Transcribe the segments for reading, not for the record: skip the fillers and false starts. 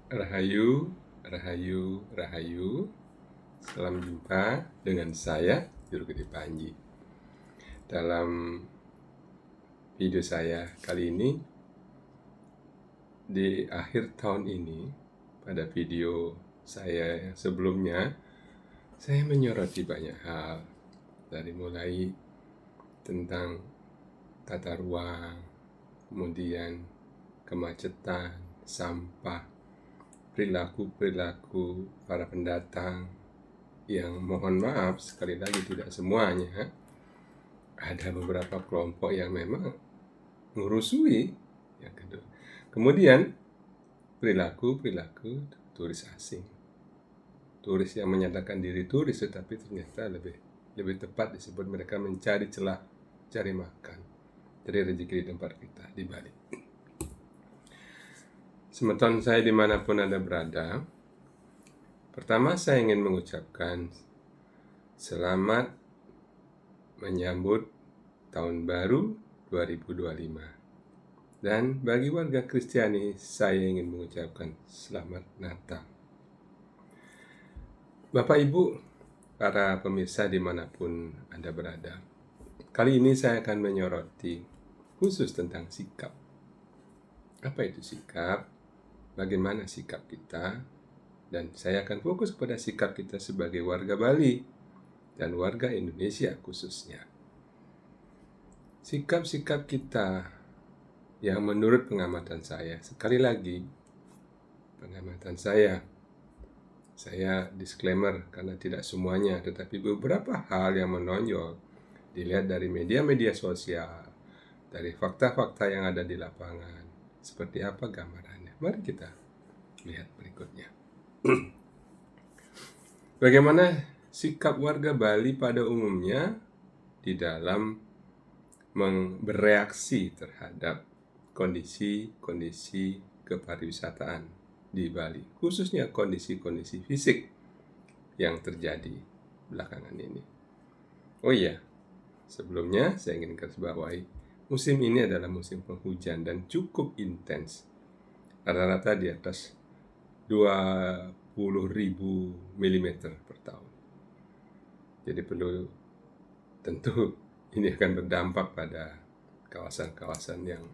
Rahayu, Rahayu, Rahayu. Salam jumpa dengan saya, Juru Gede Panji. Dalam video saya kali ini, di akhir tahun ini, pada video saya yang sebelumnya, saya menyoroti banyak hal. Dari mulai tentang tata ruang, kemudian kemacetan, sampah, perilaku para pendatang yang mohon maaf sekali lagi tidak semuanya, ada beberapa kelompok yang memang merusui yang kedua. Kemudian perilaku turis asing, turis yang menyatakan diri turis tetapi ternyata lebih tepat disebut mereka mencari celah cari makan, cari rezeki di tempat kita di Bali. Semeton saya dimanapun Anda berada, pertama saya ingin mengucapkan selamat menyambut tahun baru 2025. Dan bagi warga Kristiani, saya ingin mengucapkan selamat Natal. Bapak Ibu, para pemirsa dimanapun Anda berada, kali ini saya akan menyoroti khusus tentang sikap. Apa itu sikap? Bagaimana sikap kita? Dan saya akan fokus pada sikap kita sebagai warga Bali dan warga Indonesia khususnya. Sikap-sikap kita yang menurut pengamatan saya, sekali lagi, pengamatan saya disclaimer karena tidak semuanya, tetapi beberapa hal yang menonjol dilihat dari media-media sosial, dari fakta-fakta yang ada di lapangan. Seperti apa gambarannya? Mari kita lihat berikutnya. Bagaimana sikap warga Bali pada umumnya di dalam bereaksi terhadap kondisi kepariwisataan di Bali, khususnya kondisi fisik yang terjadi belakangan ini. Oh iya, sebelumnya saya ingin garis bawahi, musim ini adalah musim penghujan dan cukup intens. Rata-rata di atas 20.000 mm per tahun. Jadi tentu ini akan berdampak pada kawasan-kawasan yang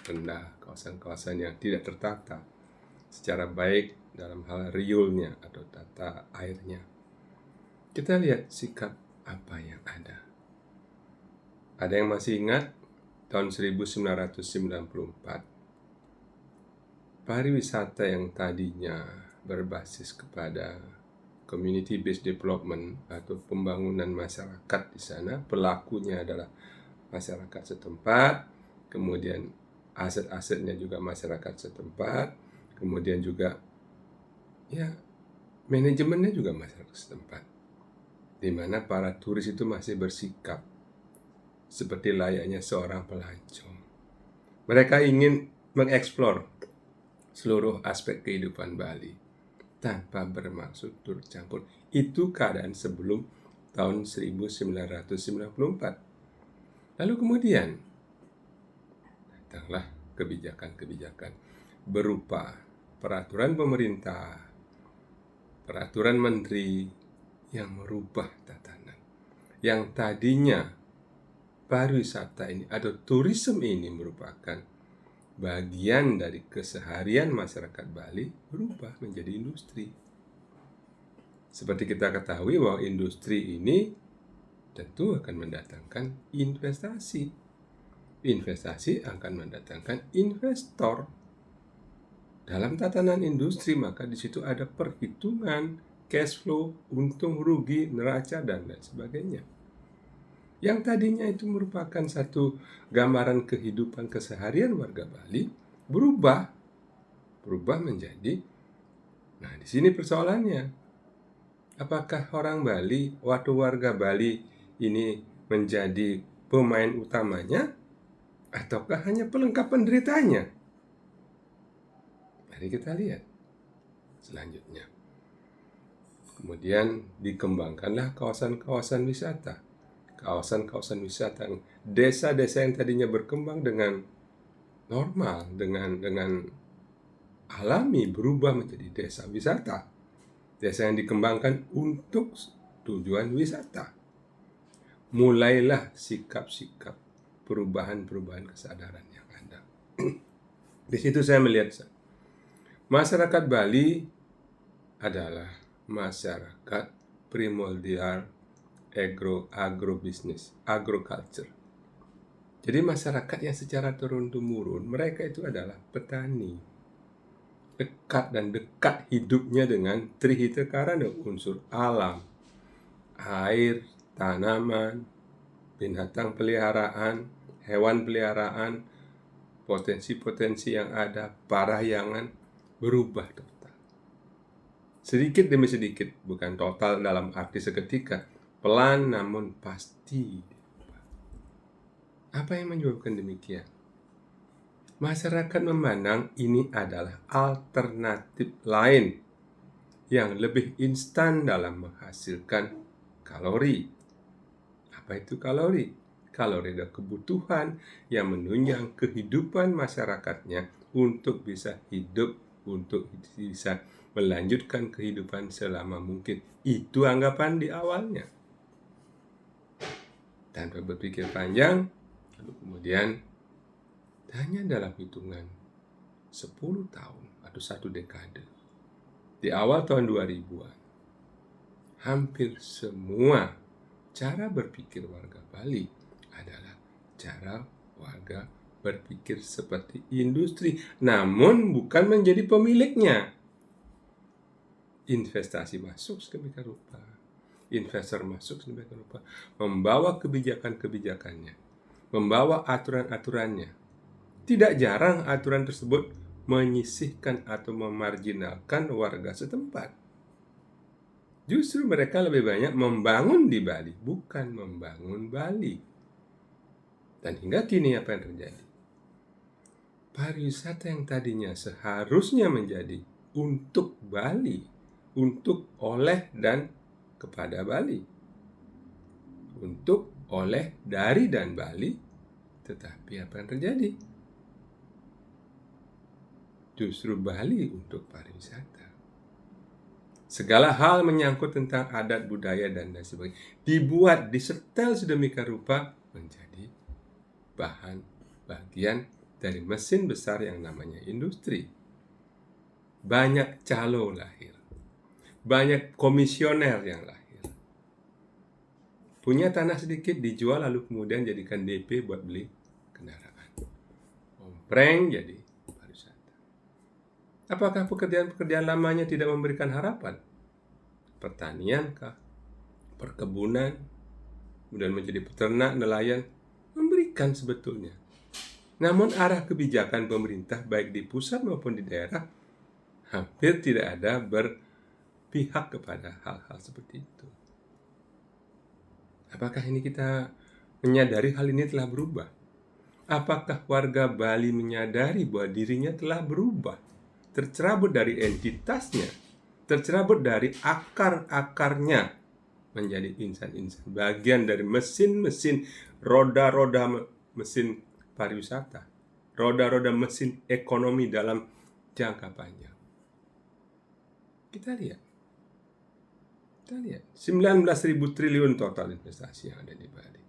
rendah, kawasan-kawasan yang tidak tertata secara baik dalam hal riulnya atau tata airnya. Kita lihat sikap apa yang ada. Ada yang masih ingat tahun 1994, pariwisata yang tadinya berbasis kepada community based development atau pembangunan masyarakat di sana, pelakunya adalah masyarakat setempat, kemudian aset-asetnya juga masyarakat setempat, kemudian juga manajemennya juga masyarakat setempat, di mana para turis itu masih bersikap seperti layaknya seorang pelancong. Mereka ingin mengeksplor seluruh aspek kehidupan Bali tanpa bermaksud turut campur. Itu keadaan sebelum tahun 1994. Lalu kemudian datanglah kebijakan-kebijakan berupa peraturan pemerintah, peraturan menteri yang merubah tatanan. Yang tadinya pariwisata ini atau tourism ini merupakan bagian dari keseharian masyarakat Bali, berubah menjadi industri. Seperti kita ketahui bahwa industri ini tentu akan mendatangkan investasi. Investasi akan mendatangkan investor. Dalam tatanan industri, maka di situ ada perhitungan cash flow, untung rugi, neraca, dan lain sebagainya. Yang tadinya itu merupakan satu gambaran kehidupan keseharian warga Bali berubah menjadi, nah di sini persoalannya, apakah orang Bali atau warga Bali ini menjadi pemain utamanya ataukah hanya pelengkap penderitanya? Mari kita lihat selanjutnya. Kemudian dikembangkanlah kawasan-kawasan wisata, desa-desa yang tadinya berkembang dengan normal dengan alami berubah menjadi desa wisata. Desa yang dikembangkan untuk tujuan wisata. Mulailah sikap-sikap perubahan-perubahan kesadaran yang ada. Di situ saya melihat masyarakat Bali adalah masyarakat primordial agrobisnis, agriculture. Jadi masyarakat yang secara turun-temurun, mereka itu adalah petani. Dekat hidupnya dengan trihita karana, unsur alam, air, tanaman, binatang peliharaan, hewan peliharaan, potensi-potensi yang ada, parahyangan, berubah total. Sedikit demi sedikit, bukan total dalam arti seketika, pelan namun pasti. Apa yang menyebabkan demikian? Masyarakat memandang ini adalah alternatif lain yang lebih instan dalam menghasilkan kalori. Apa itu kalori? Kalori adalah kebutuhan yang menunjang kehidupan masyarakatnya untuk bisa hidup, untuk bisa melanjutkan kehidupan selama mungkin. Itu anggapan di awalnya. Tanpa berpikir panjang, lalu kemudian hanya dalam hitungan 10 tahun atau 1 dekade, di awal tahun 2000-an, hampir semua cara berpikir warga Bali adalah cara warga berpikir seperti industri, namun bukan menjadi pemiliknya. Investasi masuk sedemikian rupa, investor masuk sedemikian rupa, membawa kebijakan-kebijakannya, membawa aturan-aturannya. Tidak jarang aturan tersebut menyisihkan atau memarginalkan warga setempat. Justru mereka lebih banyak membangun di Bali, bukan membangun Bali. Dan hingga kini apa yang terjadi? Pariwisata yang tadinya seharusnya menjadi untuk Bali, untuk, oleh, dan kepada Bali, untuk, oleh, dari, dan Bali, tetapi apa yang terjadi? Justru Bali untuk pariwisata. Segala hal menyangkut tentang adat, budaya, dan lain sebagainya dibuat, disetel sedemikian rupa menjadi bagian dari mesin besar yang namanya industri. Banyak calo lahir, banyak komisioner yang lahir. Punya tanah sedikit dijual lalu kemudian jadikan DP buat beli kendaraan. Ompreng jadi pariwisata. Apakah pekerjaan-pekerjaan lamanya tidak memberikan harapan? Pertanian kah? Perkebunan? Kemudian menjadi peternak, nelayan? Memberikan sebetulnya. Namun arah kebijakan pemerintah baik di pusat maupun di daerah hampir tidak ada berpihak kepada hal-hal seperti itu. Apakah ini kita menyadari hal ini telah berubah? Apakah warga Bali menyadari bahwa dirinya telah berubah? Tercerabut dari entitasnya, tercerabut dari akar-akarnya menjadi insan-insan, bagian dari mesin-mesin, roda-roda mesin pariwisata, roda-roda mesin ekonomi dalam jangka panjang. Kita lihat 19.000 triliun total investasi yang ada di Bali.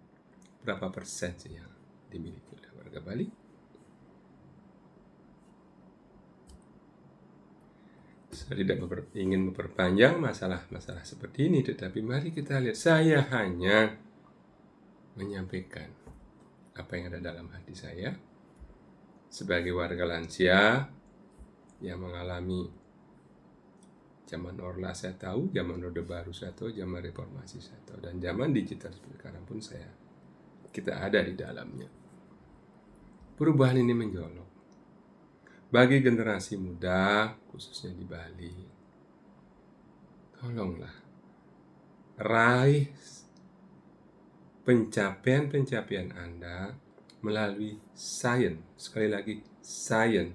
Berapa persen sih yang dimiliki oleh warga Bali? Saya tidak ingin memperpanjang masalah-masalah seperti ini, tetapi mari kita lihat. Saya hanya menyampaikan apa yang ada dalam hati saya sebagai warga lansia yang mengalami zaman Orla saya tahu, zaman Orde Baru saya tahu, zaman Reformasi saya tahu, dan zaman digital sekarang pun kita ada di dalamnya. Perubahan ini menjolok. Bagi generasi muda, khususnya di Bali, tolonglah raih pencapaian-pencapaian Anda melalui sains. Sekali lagi, sains,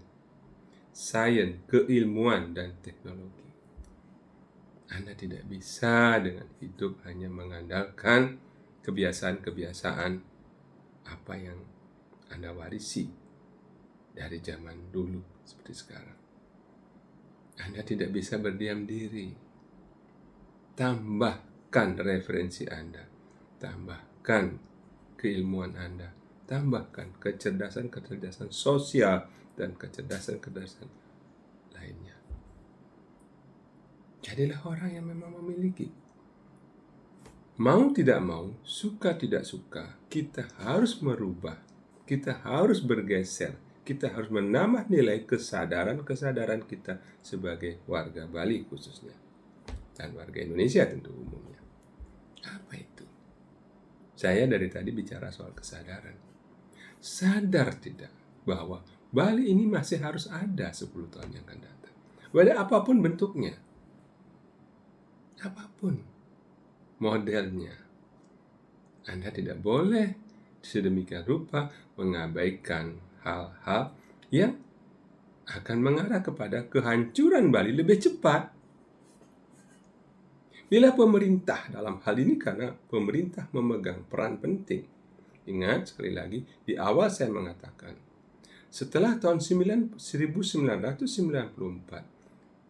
keilmuan, dan teknologi. Anda tidak bisa dengan hidup hanya mengandalkan kebiasaan-kebiasaan apa yang Anda warisi. dari zaman dulu seperti sekarang. Anda tidak bisa berdiam diri. Tambahkan referensi Anda, tambahkan keilmuan Anda, tambahkan kecerdasan sosial dan kecerdasan lainnya. Jadilah orang yang memang memiliki. Mau tidak mau, suka tidak suka, kita harus merubah, kita harus bergeser, kita harus menambah nilai kesadaran kita sebagai warga Bali khususnya, dan warga Indonesia tentu umumnya. Apa itu? Saya dari tadi bicara soal kesadaran. Sadar tidak bahwa Bali ini masih harus ada 10 tahun yang akan datang. Pada apapun bentuknya, apapun modelnya, Anda tidak boleh sedemikian rupa mengabaikan hal-hal yang akan mengarah kepada kehancuran Bali lebih cepat. Bila pemerintah dalam hal ini, karena pemerintah memegang peran penting. Ingat sekali lagi, di awal saya mengatakan, setelah tahun 1994,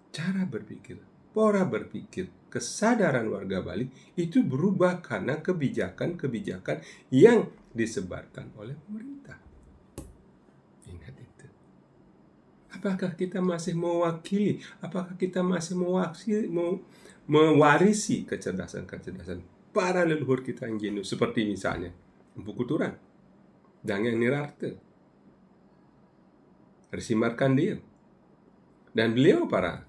cara berpikir, pola berpikir, kesadaran warga Bali itu berubah karena kebijakan-kebijakan yang disebarkan oleh pemerintah. Ingat itu. Apakah kita masih mewakili? Apakah kita masih mewarisi kecerdasan para leluhur kita yang jenius, seperti misalnya Empu Kuturan, Dangeng Nirarte, Resi Markandeya, dan beliau para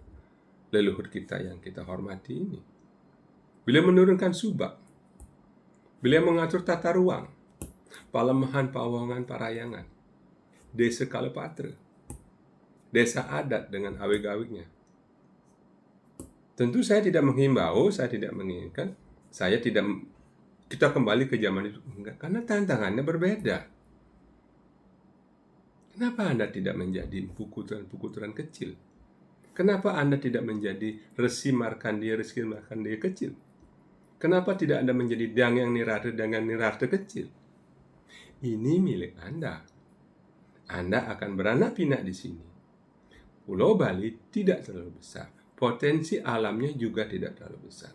leluhur kita yang kita hormati ini. Beliau menurunkan subak, beliau mengatur tata ruang, Palemahan, Pawangan, Parayangan, Desa Kalapatra, desa adat dengan awig-awignya. Tentu saya tidak menghimbau, saya tidak menginginkan, kita kembali ke zaman itu, enggak, karena tantangannya berbeda. Kenapa Anda tidak menjadi pukuturan kecil? Kenapa Anda tidak menjadi Resi Markandeya kecil? Kenapa tidak Anda menjadi Dangeng Nirarte kecil? Ini milik Anda. Anda akan beranak pinak di sini. Pulau Bali tidak terlalu besar. Potensi alamnya juga tidak terlalu besar.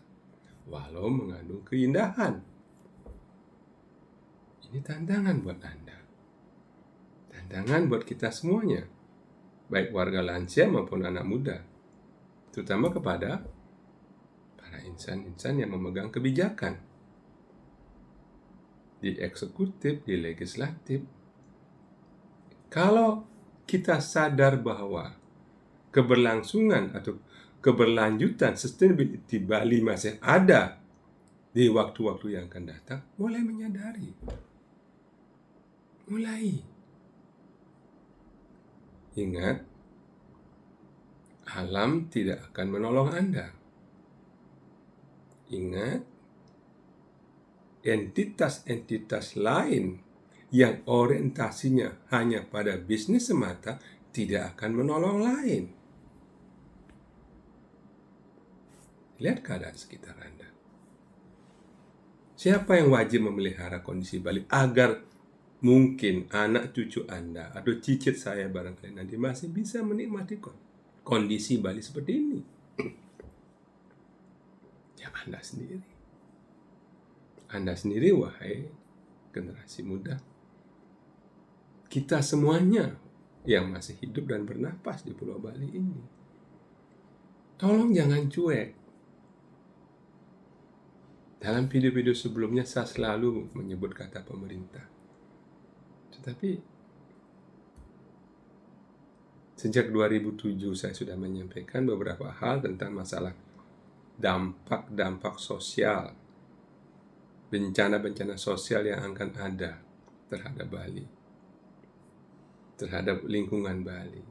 Walau mengandung keindahan. Ini tantangan buat Anda. Tantangan buat kita semuanya. Baik warga lansia maupun anak muda, terutama kepada para insan-insan yang memegang kebijakan di eksekutif, di legislatif. Kalau kita sadar bahwa keberlangsungan atau keberlanjutan sustainability Bali masih ada di waktu-waktu yang akan datang, mulai menyadari, ingat, alam tidak akan menolong Anda. Ingat, entitas-entitas lain yang orientasinya hanya pada bisnis semata tidak akan menolong lain. Lihat keadaan sekitar Anda. Siapa yang wajib memelihara kondisi Bali agar mungkin anak cucu Anda atau cicit saya barangkali nanti masih bisa menikmati kondisi Bali seperti ini? Ya Anda sendiri. Anda sendiri, wahai generasi muda. Kita semuanya yang masih hidup dan bernapas di Pulau Bali ini. Tolong jangan cuek. Dalam video-video sebelumnya saya selalu menyebut kata pemerintah. Tetapi sejak 2007 saya sudah menyampaikan beberapa hal tentang masalah dampak sosial, bencana-bencana sosial yang akan ada terhadap Bali, terhadap lingkungan Bali.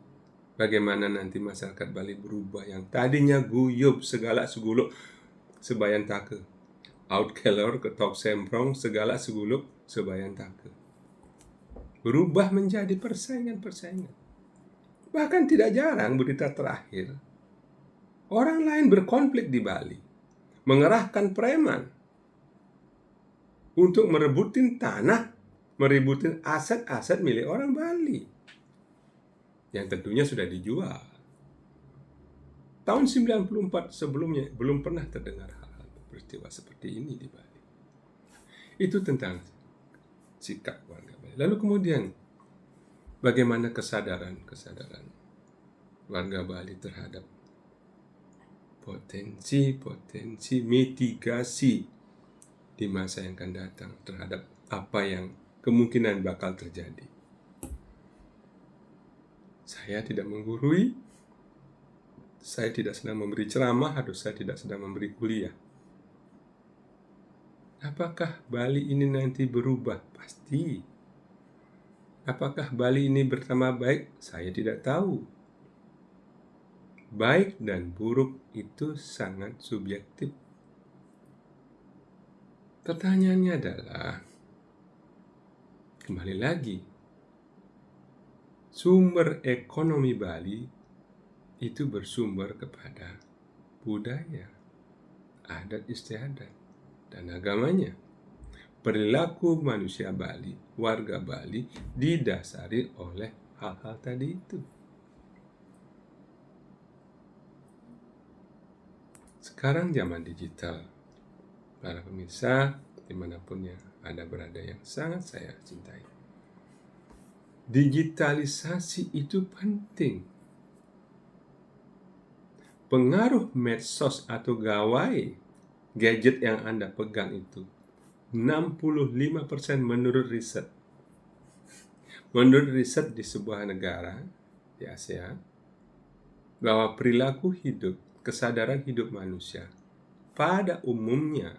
Bagaimana nanti masyarakat Bali berubah yang tadinya guyup segala seguluk sebayan take, outkeller ketok semprong segala seguluk sebayan take, berubah menjadi persaingan. Bahkan tidak jarang berita terakhir, orang lain berkonflik di Bali, mengerahkan preman untuk merebutin tanah, merebutin aset-aset milik orang Bali. yang tentunya sudah dijual. Tahun 94 sebelumnya belum pernah terdengar hal-hal peristiwa seperti ini di Bali. Itu tentang sikap warga Bali. Lalu kemudian bagaimana kesadaran warga Bali terhadap potensi mitigasi di masa yang akan datang terhadap apa yang kemungkinan bakal terjadi. Saya tidak menggurui, saya tidak sedang memberi ceramah, atau saya tidak sedang memberi kuliah. Apakah Bali ini nanti berubah? Pasti. Apakah Bali ini bertambah baik? Saya tidak tahu. Baik dan buruk itu sangat subjektif. Pertanyaannya adalah, kembali lagi, sumber ekonomi Bali itu bersumber kepada budaya, adat istiadat, dan agamanya. Perilaku manusia Bali, warga Bali, didasari oleh hal-hal tadi itu. Sekarang zaman digital, para pemirsa dimanapun yang Anda berada yang sangat saya cintai, digitalisasi itu penting. Pengaruh medsos atau gawai gadget yang Anda pegang itu 65% menurut riset. Menurut riset di sebuah negara di ASEAN, bahwa perilaku hidup, kesadaran hidup manusia pada umumnya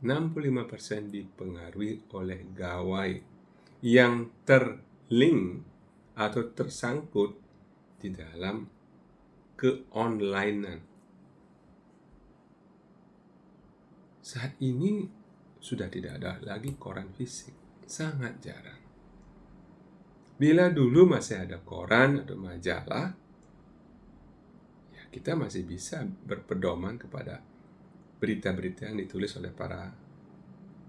65% dipengaruhi oleh gawai yang terlink atau tersangkut di dalam ke-onlinean. Saat ini sudah tidak ada lagi koran fisik, sangat jarang. Bila dulu masih ada koran atau majalah, ya kita masih bisa berpedoman kepada berita-berita yang ditulis oleh para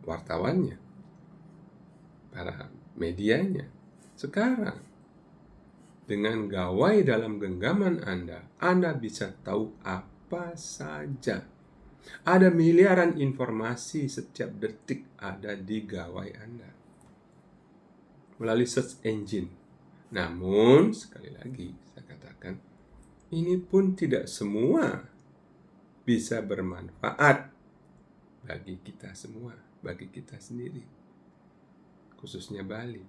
wartawannya, para medianya. Sekarang, dengan gawai dalam genggaman Anda bisa tahu apa saja. Ada miliaran informasi setiap detik ada di gawai Anda melalui search engine. Namun, sekali lagi saya katakan, ini pun tidak semua bisa bermanfaat bagi kita semua, bagi kita sendiri, khususnya Bali.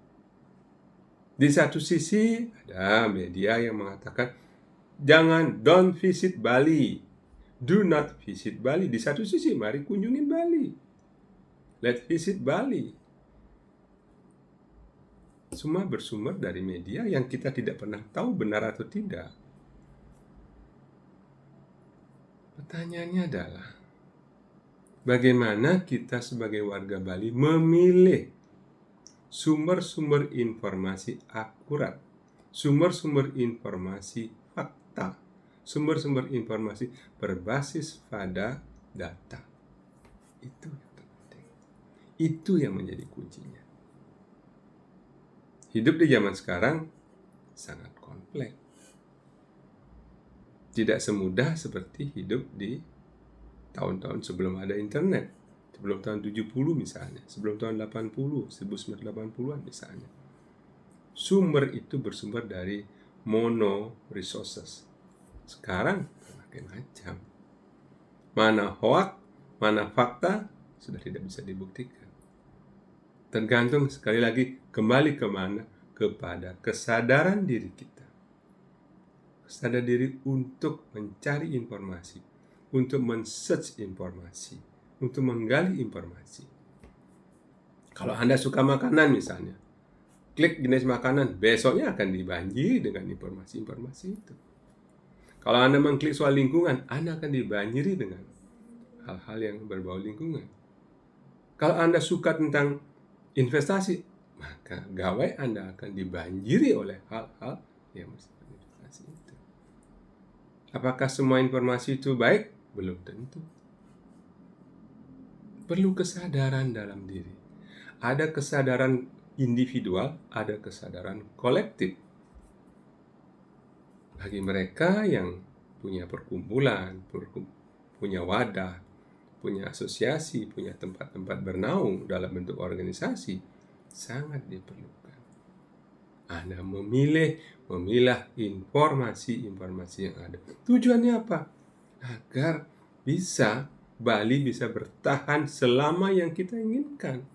Di satu sisi ada media yang mengatakan, don't visit Bali, do not visit Bali. Di satu sisi, mari kunjungi Bali, let's visit Bali. Semua bersumber dari media yang kita tidak pernah tahu benar atau tidak. Pertanyaannya adalah, bagaimana kita sebagai warga Bali memilih sumber-sumber informasi akurat, sumber-sumber informasi fakta, sumber-sumber informasi berbasis pada data. Itu yang terpenting. Itu yang menjadi kuncinya. Hidup di zaman sekarang sangat kompleks. Tidak semudah seperti hidup di tahun-tahun sebelum ada internet. Sebelum tahun 70 misalnya, sebelum tahun 80, 1980-an misalnya. Sumber itu bersumber dari mono resources. Sekarang berbagai macam. Mana hoax, mana fakta, sudah tidak bisa dibuktikan. Tergantung sekali lagi kembali kemana? Kepada kesadaran diri kita. Kesadaran diri untuk mencari informasi, untuk men-search informasi, untuk menggali informasi. Kalau Anda suka makanan misalnya, klik jenis makanan, besoknya akan dibanjiri dengan informasi-informasi itu. Kalau Anda mengklik soal lingkungan, Anda akan dibanjiri dengan hal-hal yang berbau lingkungan. Kalau Anda suka tentang investasi, maka gawai Anda akan dibanjiri oleh hal-hal yang bersifat investasi itu. Apakah semua informasi itu baik? Belum tentu. Perlu kesadaran dalam diri. Ada kesadaran individual, ada kesadaran kolektif. bagi mereka yang punya perkumpulan, punya wadah, punya asosiasi, punya tempat-tempat bernaung dalam bentuk organisasi, sangat diperlukan. Anda memilah informasi-informasi yang ada. Tujuannya apa? Agar Bali bisa bertahan selama yang kita inginkan.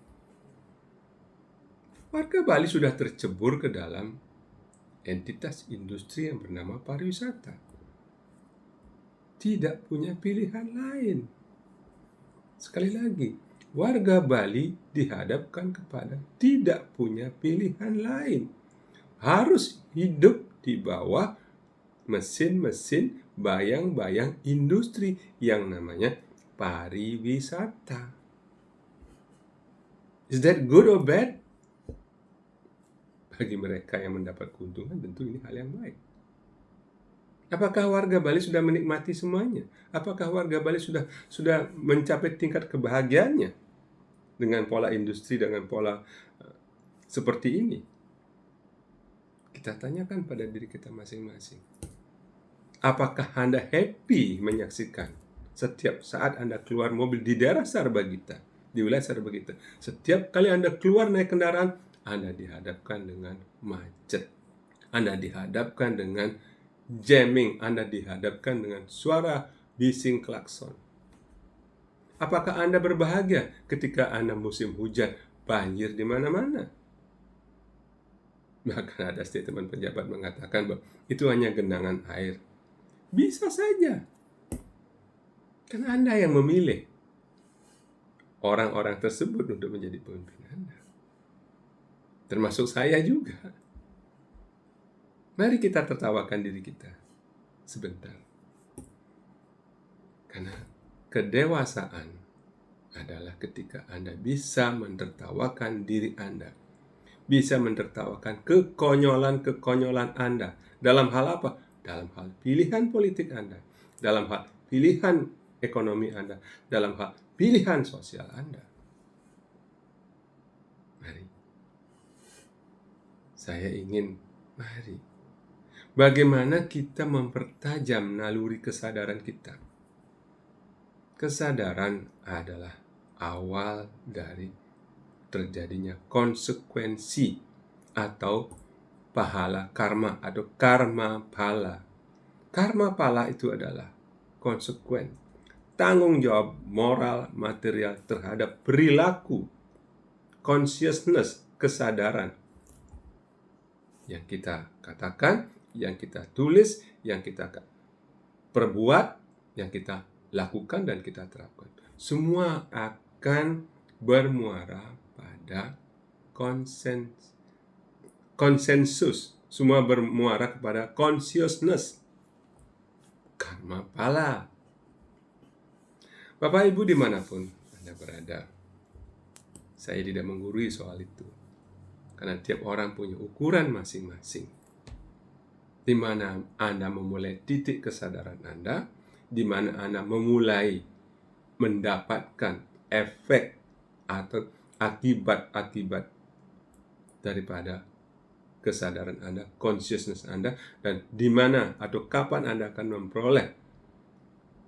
Warga Bali sudah tercebur ke dalam entitas industri yang bernama pariwisata. Tidak punya pilihan lain. Sekali lagi, warga Bali dihadapkan kepada tidak punya pilihan lain. Harus hidup di bawah mesin-mesin bayang-bayang industri yang namanya pariwisata. Is that good or bad? Bagi mereka yang mendapat keuntungan, tentu ini hal yang baik. Apakah warga Bali sudah menikmati semuanya? Apakah warga Bali sudah mencapai tingkat kebahagiaannya dengan pola industri, dengan pola seperti ini? Kita tanyakan pada diri kita masing-masing. Apakah Anda happy menyaksikan setiap saat Anda keluar mobil di daerah Sarbagita, di wilayah Sarbagita? Setiap kali Anda keluar naik kendaraan, Anda dihadapkan dengan macet. Anda dihadapkan dengan jamming, Anda dihadapkan dengan suara bising klakson. Apakah Anda berbahagia ketika Anda musim hujan, banjir di mana-mana? Bahkan ada statement pejabat mengatakan bahwa itu hanya genangan air. Bisa saja. Kan Anda yang memilih orang-orang tersebut untuk menjadi pemimpin Anda. Termasuk saya juga. Mari kita tertawakan diri kita sebentar. Karena kedewasaan adalah ketika Anda bisa menertawakan diri Anda. Bisa menertawakan kekonyolan-kekonyolan Anda. Dalam hal apa? Dalam hal pilihan politik Anda. Dalam hal pilihan ekonomi Anda. Dalam hal pilihan sosial Anda. Mari. Mari. Bagaimana kita mempertajam naluri kesadaran kita? Kesadaran adalah awal dari terjadinya konsekuensi atau pahala karma atau karma phala. Karma phala itu adalah konsekuen, tanggung jawab moral material terhadap perilaku, consciousness, kesadaran yang kita katakan, yang kita tulis, yang kita perbuat, yang kita lakukan dan kita terapkan. Semua akan bermuara pada konsensus. Semua bermuara kepada consciousness. Karma phala. Bapak Ibu dimanapun Anda berada, saya tidak menggurui soal itu. Karena tiap orang punya ukuran masing-masing. Di mana Anda memulai titik kesadaran Anda, di mana Anda memulai mendapatkan efek atau akibat-akibat daripada kesadaran Anda, consciousness Anda, dan di mana atau kapan Anda akan memperoleh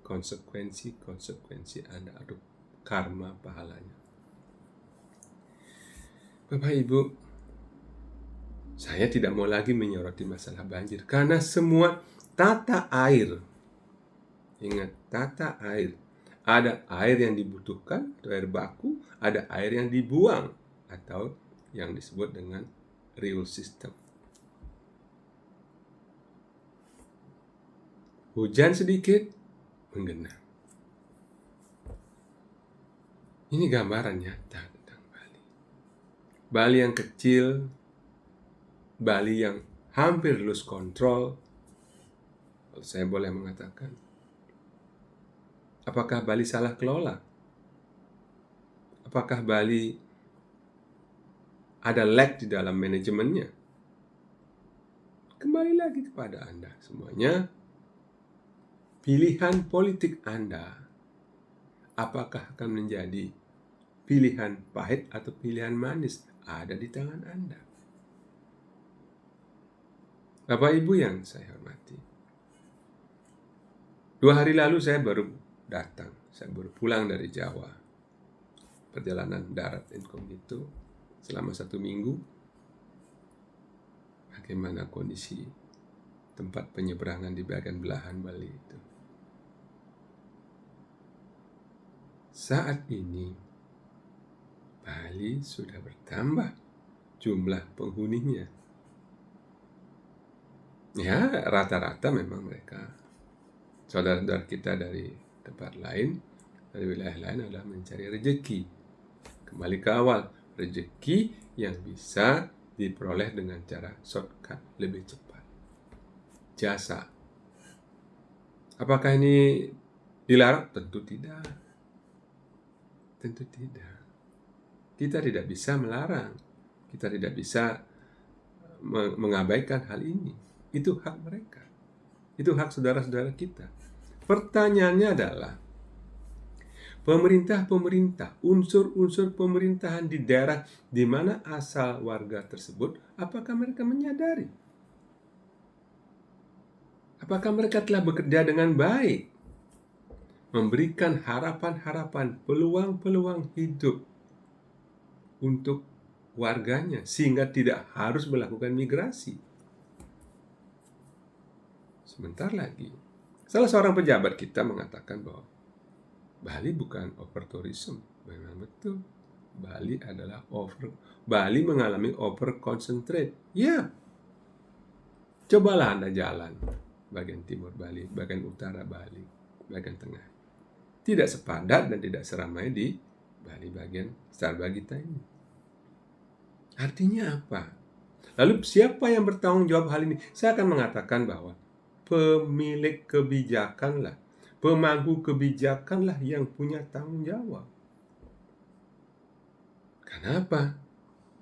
konsekuensi Anda atau karma pahalanya. Bapak Ibu, saya tidak mau lagi menyoroti masalah banjir karena semua tata air. Ingat, tata air. Ada air yang dibutuhkan atau air baku, ada air yang dibuang atau yang disebut dengan reuse system. Hujan sedikit, menggenang. Ini gambaran nyata tentang Bali. Bali yang kecil, Bali yang hampir lose control. Kalau saya boleh mengatakan, apakah Bali salah kelola? Apakah Bali ada lag di dalam manajemennya? Kembali lagi kepada Anda semuanya. Pilihan politik Anda, apakah akan menjadi pilihan pahit atau pilihan manis, ada di tangan Anda. Bapak Ibu yang saya hormati, 2 hari lalu saya baru pulang dari Jawa. Perjalanan darat incognito selama 1 minggu. Bagaimana kondisi tempat penyeberangan di bagian belahan Bali itu. Saat ini Bali sudah bertambah jumlah penghuninya. Ya, rata-rata memang mereka saudara-saudara kita dari tempat lain, dari wilayah lain adalah mencari rezeki. Kembali ke awal, rezeki yang bisa diperoleh dengan cara shortcut, lebih cepat. Jasa. Apakah ini dilarang? Tentu tidak. Tentu tidak. Kita tidak bisa melarang. Kita tidak bisa mengabaikan hal ini. Itu hak mereka. Itu hak saudara-saudara kita. Pertanyaannya adalah, pemerintah, unsur-unsur pemerintahan di daerah di mana asal warga tersebut, apakah mereka menyadari? Apakah mereka telah bekerja dengan baik? Memberikan harapan-harapan, peluang-peluang hidup untuk warganya, sehingga tidak harus melakukan migrasi. Sebentar lagi, salah seorang pejabat kita mengatakan bahwa Bali bukan over tourism. Memang betul. Bali mengalami over concentrate. Ya. Cobalah Anda jalan bagian timur Bali, bagian utara Bali, bagian tengah. Tidak sepadat dan tidak seramai di Bali bagian Starbagita ini. Artinya apa? Lalu siapa yang bertanggung jawab hal ini? Saya akan mengatakan bahwa pemilik kebijakanlah, pemangku kebijakanlah yang punya tanggung jawab. Kenapa?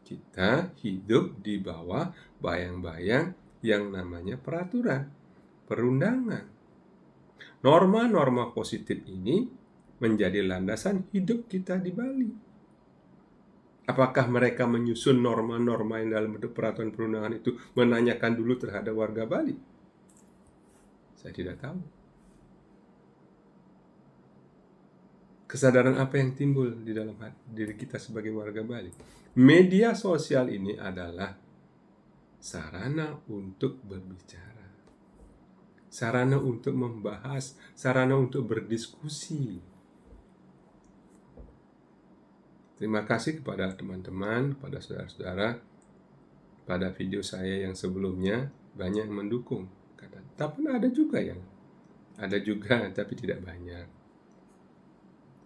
Kita hidup di bawah bayang-bayang yang namanya peraturan, perundangan. Norma-norma positif ini menjadi landasan hidup kita di Bali. Apakah mereka menyusun norma-norma yang dalam bentuk peraturan perundangan itu menanyakan dulu terhadap warga Bali? Saya tidak tahu. Kesadaran apa yang timbul di dalam diri kita sebagai warga Bali? Media sosial ini adalah sarana untuk berbicara, sarana untuk membahas, sarana untuk berdiskusi. Terima kasih kepada teman-teman, kepada saudara-saudara, pada video saya yang sebelumnya banyak yang mendukung. Tapi ada juga tapi tidak banyak.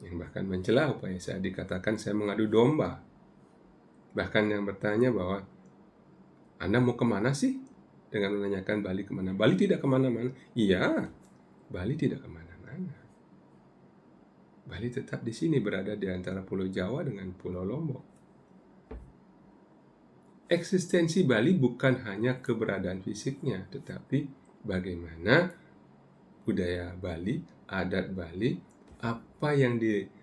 Yang bahkan mencela upaya saya, dikatakan saya mengadu domba. Bahkan yang bertanya bahwa Anda mau kemana sih? Dengan menanyakan Bali kemana. Bali tidak kemana-mana. Iya, Bali tidak kemana-mana. Bali tetap di sini, berada di antara Pulau Jawa dengan Pulau Lombok. Eksistensi Bali bukan hanya keberadaan fisiknya, tetapi bagaimana budaya Bali, adat Bali, apa yang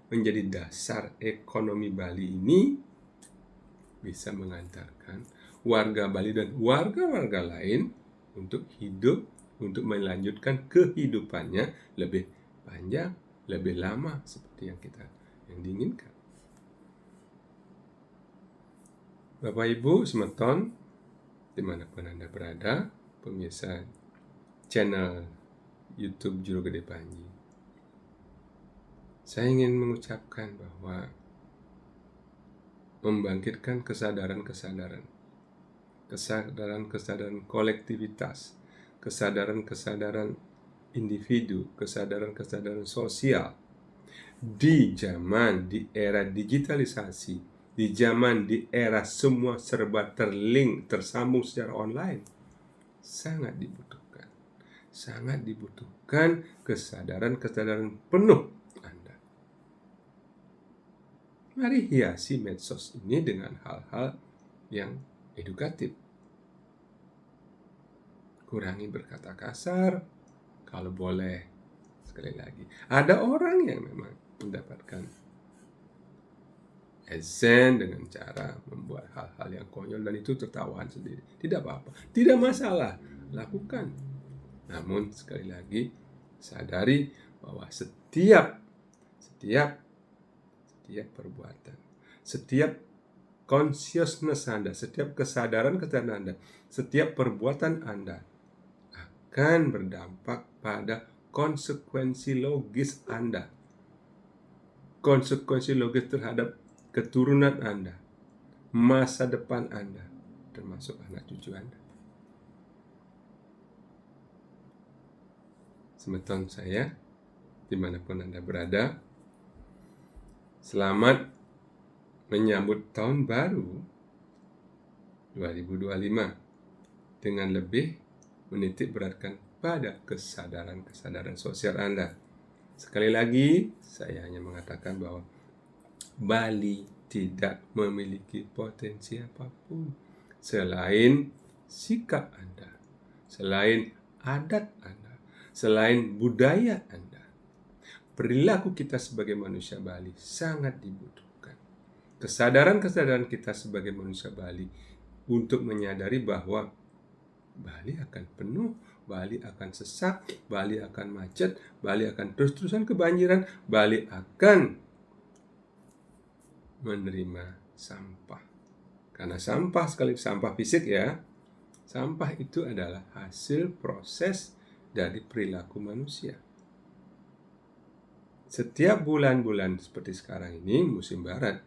menjadi dasar ekonomi Bali ini bisa mengantarkan warga Bali dan warga-warga lain untuk hidup, untuk melanjutkan kehidupannya lebih panjang, lebih lama seperti yang diinginkan. Bapak Ibu semeton, dimanapun Anda berada, pemirsa channel YouTube Juru Gede Panji, saya ingin mengucapkan bahwa membangkitkan kesadaran kolektivitas, kesadaran individu, kesadaran sosial di era digitalisasi, di era semua serba tersambung secara online, sangat dibutuhkan kesadaran penuh Anda. Mari hiasi medsos ini dengan hal-hal yang edukatif. Kurangi berkata kasar, kalau boleh. Sekali lagi, ada orang yang memang mendapatkan adsense dengan cara membuat hal-hal yang konyol dan itu tertawaan sendiri. Tidak apa-apa, tidak masalah, lakukan. Namun sekali lagi, Sadari bahwa setiap perbuatan, setiap consciousness Anda, setiap kesadaran Anda, setiap perbuatan Anda akan berdampak pada konsekuensi logis Anda. Konsekuensi logis terhadap keturunan Anda, masa depan Anda, termasuk anak cucu Anda. Semeton saya, dimanapun Anda berada, selamat menyambut tahun baru 2025 dengan lebih menitik beratkan pada kesadaran sosial Anda. Sekali lagi, saya hanya mengatakan bahwa Bali tidak memiliki potensi apapun selain sikap Anda, selain adat Anda, selain budaya Anda. Perilaku kita sebagai manusia Bali sangat dibutuhkan. Kesadaran kita sebagai manusia Bali untuk menyadari bahwa Bali akan penuh, Bali akan sesak, Bali akan macet, Bali akan terus-terusan kebanjiran, Bali akan menerima sampah. Karena sampah, sekali sampah fisik ya, sampah itu adalah hasil proses dari perilaku manusia. Setiap bulan-bulan seperti sekarang ini, musim barat,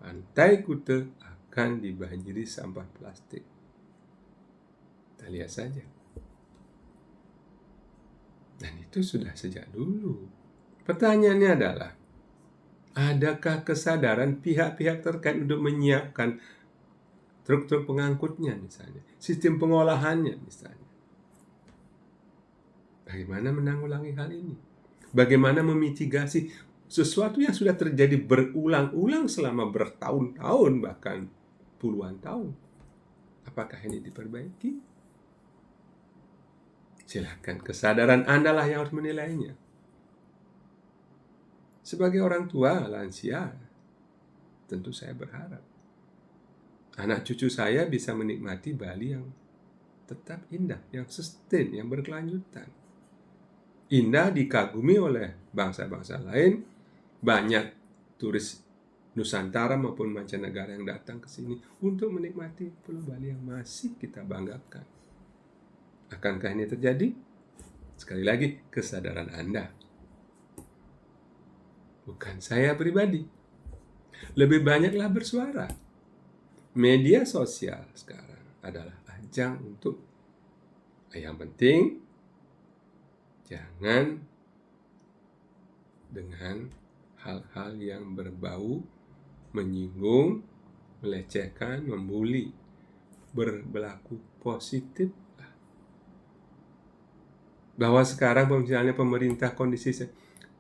Pantai Kuta akan dibanjiri sampah plastik. Kita lihat saja. Dan itu sudah sejak dulu. Pertanyaannya adalah, adakah kesadaran pihak-pihak terkait untuk menyiapkan truk-truk pengangkutnya misalnya, sistem pengolahannya misalnya? Bagaimana menanggulangi hal ini? Bagaimana memitigasi sesuatu yang sudah terjadi berulang-ulang selama bertahun-tahun, bahkan puluhan tahun? Apakah ini diperbaiki? Silakan, kesadaran Anda lah yang harus menilainya. Sebagai orang tua lansia, tentu saya berharap anak cucu saya bisa menikmati Bali yang tetap indah, yang sustain, yang berkelanjutan. Indah, dikagumi oleh bangsa-bangsa lain. Banyak turis Nusantara maupun mancanegara yang datang ke sini untuk menikmati Pulau Bali yang masih kita banggakan. Akankah ini terjadi? Sekali lagi, kesadaran Anda. Bukan saya pribadi. Lebih banyaklah bersuara. Media sosial sekarang adalah ajang untuk yang penting jangan dengan hal-hal yang berbau menyinggung, melecehkan, membuli. Berlaku positif. Bahwa sekarang misalnya pemerintah kondisi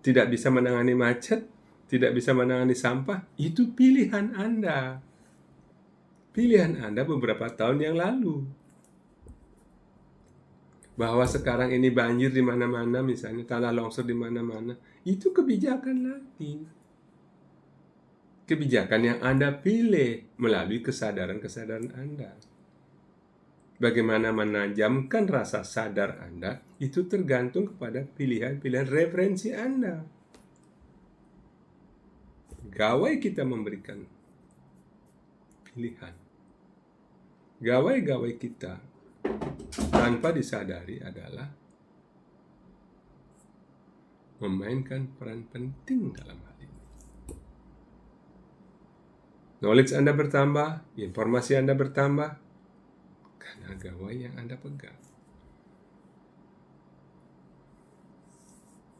tidak bisa menangani macet, tidak bisa menangani sampah, itu pilihan Anda. Pilihan Anda beberapa tahun yang lalu. Bahwa sekarang ini banjir di mana-mana, misalnya tanah longsor di mana-mana, itu kebijakan lagi. Kebijakan yang Anda pilih melalui kesadaran-kesadaran Anda. Bagaimana menajamkan rasa sadar Anda, itu tergantung kepada pilihan-pilihan referensi Anda. Gawai kita memberikan pilihan. Gawai-gawai kita tanpa disadari adalah memainkan peran penting dalam hal ini. Knowledge Anda bertambah, informasi Anda bertambah, karena gawai yang Anda pegang.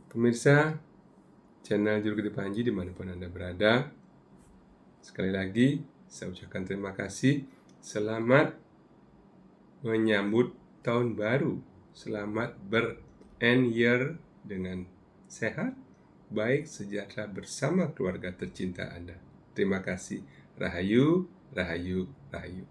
Pemirsa channel Juru Gede Panji dimanapun Anda berada, sekali lagi saya ucapkan terima kasih. Selamat menyambut tahun baru. Selamat ber-end year dengan sehat, baik, sejahtera bersama keluarga tercinta Anda. Terima kasih. Rahayu, rahayu, rahayu.